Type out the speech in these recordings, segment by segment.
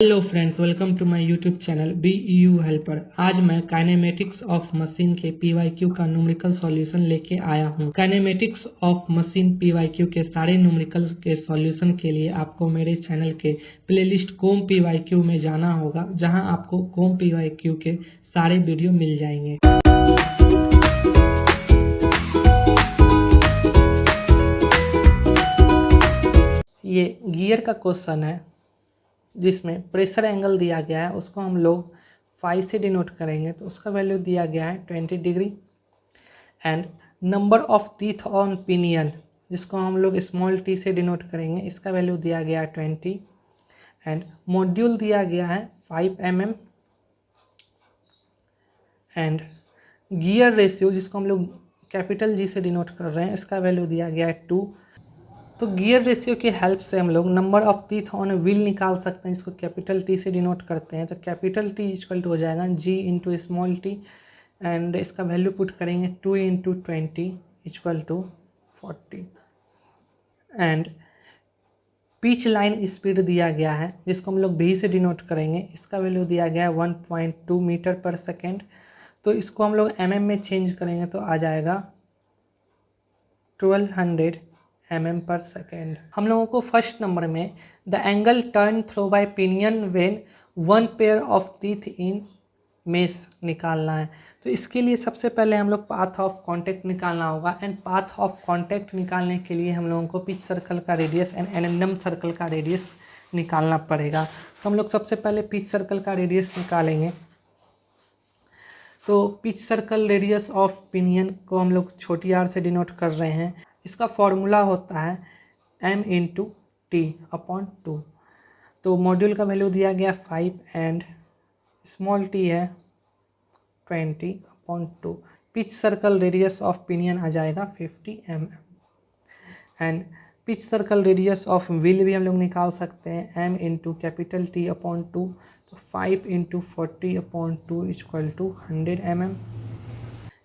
Hello friends, welcome to my YouTube channel BEU helper. आज मैं kinematics of machine के PYQ का numerical solution लेके आया हूँ। काइनेमेटिक्स ऑफ मशीन PYQ के सारे न्यूमेरिकल के सॉल्यूशन के लिए आपको मेरे चैनल के प्लेलिस्ट कोम PYQ में जाना होगा, जहां आपको कोम PYQ के सारे वीडियो मिल जाएंगे। ये गियर का क्वेश्चन है जिसमें प्रेशर एंगल दिया गया है, उसको हम लोग फाई से डिनोट करेंगे तो उसका वैल्यू दिया गया है 20 degree. And number of teeth on pinion जिसको हम लोग स्मॉल टी से डिनोट करेंगे, इसका वैल्यू दिया गया है 20। एंड मॉड्यूल दिया गया है 5 mm। एंड गियर रेशियो जिसको हम लोग कैपिटल G से डिनोट कर रहे हैं, इसका वैल्यू दिया गया है 2। तो गियर रेशियो की हेल्प से हम लोग number of teeth on wheel निकाल सकते हैं, इसको कैपिटल T से डिनोट करते हैं। तो कैपिटल T इक्वल टू हो जाएगा G into small T, and इसका वैल्यू पुट करेंगे 2 into 20 equal to 40। And pitch line speed दिया गया है जिसको हम लोग V से डिनोट करेंगे, इसका वैल्यू दिया गया है 1.2 मीटर पर सेकेंड। तो इसको हम लोग mm में चेंज करेंगे तो आ जाएगा 1200 mm पर सेकेंड। हम लोगों को फर्स्ट नंबर में the angle turn through by pinion when one pair of teeth in mesh निकालना है। तो इसके लिए सबसे पहले हम लोग पाथ ऑफ कांटेक्ट निकालना होगा। एंड पाथ ऑफ कांटेक्ट निकालने के लिए हम लोगों को पिच सर्कल का रेडियस एंड एडेंडम सर्कल का रेडियस निकालना पड़ेगा। तो हम लोग सबसे पहले पिच सर्कल का रेडियस निकालेंगे। तो pitch circle radius of pinion को हम लोग छोटी r से डिनोट कर रहे हैं। इसका फॉर्मूला होता है m इंटू टी अपॉन 2। तो मॉड्यूल का वैल्यू दिया गया 5 एंड स्मॉल t है 20 upon 2। Pitch circle radius of pinion आ जाएगा 50 mm। And pitch circle radius of wheel भी हम लोग निकाल सकते हैं, m into capital T upon 2। तो 5 into 40 upon 2 equal to 100 mm।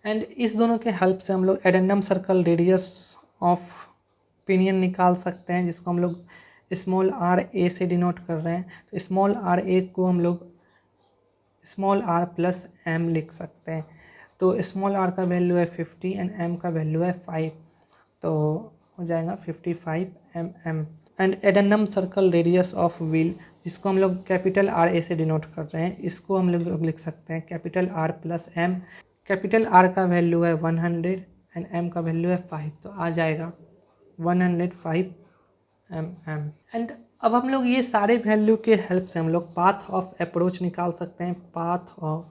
And इस दोनों के हेल्प से हम लोग addendum circle radius of pinion निकाल सकते हैं, जिसको हम लोग स्मॉल r a से डिनोट कर रहे हैं। तो स्मॉल r a को हम लोग स्मॉल r प्लस m लिख सकते हैं। तो स्मॉल r का वैल्यू है 50 एंड m का वैल्यू है 5, तो हो जाएगा 55 mm। And addendum circle radius of wheel जिसको हम लोग कैपिटल R A से डिनोट कर रहे हैं, इसको हम लोग लिख सकते हैं capital R plus M। Capital R का वैल्यू है 100 एंड M का वैल्यू है 5, तो आ जाएगा 105 mm। एंड अब हम लोग ये सारे वैल्यू के हेल्प से हम लोग पाथ ऑफ अप्रोच निकाल सकते हैं। Path of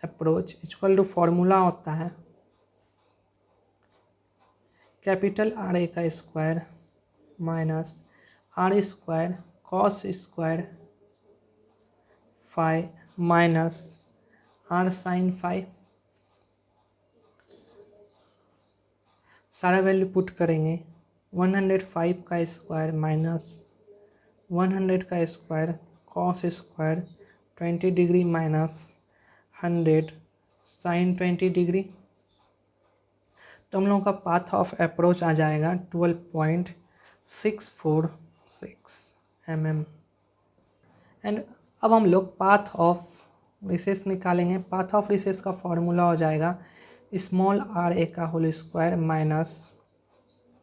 approach equal to formula होता है कैपिटल R A का square minus R square cos square phi minus R sine phi. सारा वैल्यू पुट करेंगे 105 का स्क्वायर माइनस 100 का square cos square 20 degree minus 100 sine 20 degree. तो हम लोगों का पाथ ऑफ अप्रोच आ जाएगा 12.646 mm। एंड अब हम लोग पाथ ऑफ रिसेस निकालेंगे। पाथ ऑफ रिसेस का फॉर्मूला हो जाएगा स्मॉल r a का whole square minus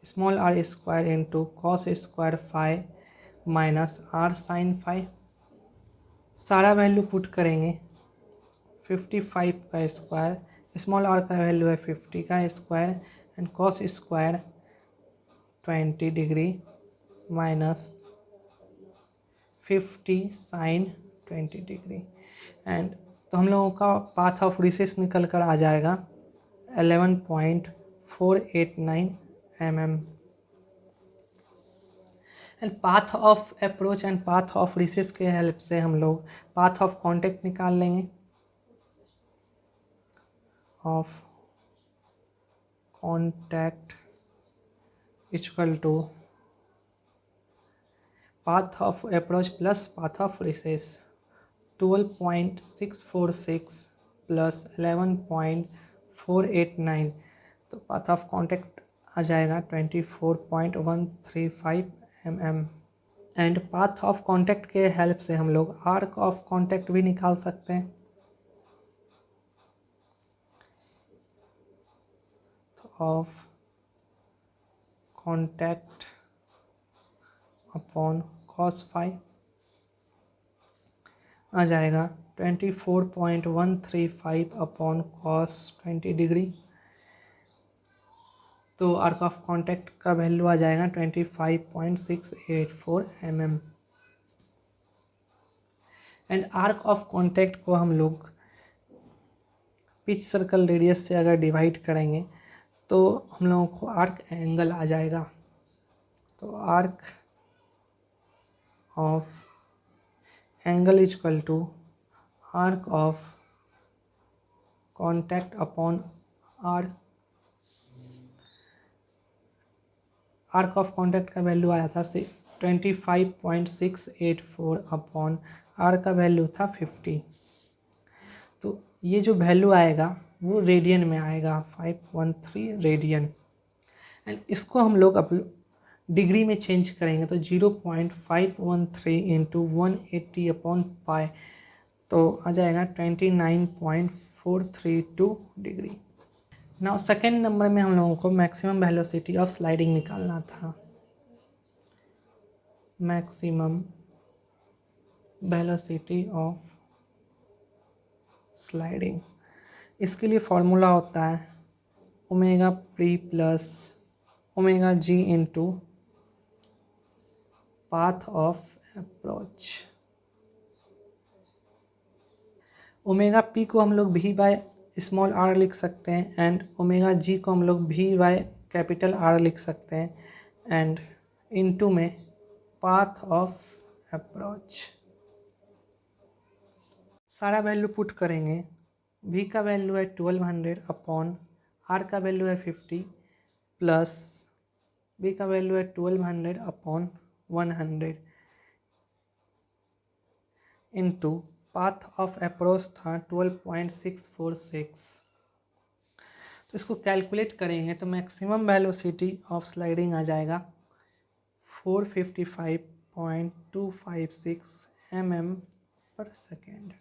small r square into cos square phi minus r sine phi. सारा वैल्यू पुट करेंगे 55 का स्क्वायर, स्मॉल r का वैल्यू है 50 का square and cos square 20 degree minus 50 sine 20 degree. And तो हम लोगों का पाथ ऑफ रिसेस निकल कर आ जाएगा 11.489 mm। And path of approach and path of recess के हेल्प से हम लोग पाथ ऑफ कांटेक्ट निकाल लेंगे। Of contact equal to path of approach plus path of recess 12.646 plus 11.489। तो पाथ ऑफ कांटेक्ट आ जाएगा 24.135 mm। And path of contact के हेल्प से हम लोग आर्क ऑफ कांटेक्ट भी निकाल सकते हैं। Of contact upon cos phi आ जाएगा 24.135 अपॉन cos 20 डिग्री। तो आर्क ऑफ कांटेक्ट का वैल्यू आ जाएगा 25.684 mm। And arc of contact को हम लोग पिच सर्कल रेडियस से अगर डिवाइड करेंगे तो हम लोगों को आर्क एंगल आ जाएगा। तो arc of angle is equal to arc of contact upon arc of contact का वैल्यू आया था 25.684 अपॉन आर का वैल्यू था 50। तो ये जो वैल्यू आएगा वो रेडियन में आएगा, 513 रेडियन। एंड इसको हम लोग अब डिग्री में चेंज करेंगे तो 0.513 इंटू 180 अपॉन पाई तो आ जाएगा 29.432 डिग्री। नाउ सेकेंड नंबर में हम लोगों को मैक्सिमम वेलोसिटी ऑफ स्लाइडिंग निकालना था। मैक्सिमम वेलोसिटी ऑफ स्लाइडिंग, इसके लिए फॉर्मूला होता है omega P plus omega G into path of approach. Omega P को हम लोग भी बाय स्मॉल आर लिख सकते हैं एंड ओमेगा जी को हम लोग भी बाय कैपिटल आर लिख सकते हैं एंड इनटू में पाथ ऑफ अप्रोच। सारा वैल्यू पुट करेंगे। v का वैल्यू है 1200 अपॉन r का वैल्यू है 50 प्लस v का वैल्यू है 1200 upon 100 into path of approach था 12.646। तो इसको कैलकुलेट करेंगे तो मैक्सिमम वेलोसिटी ऑफ स्लाइडिंग आ जाएगा 455.256 mm पर सेकेंड।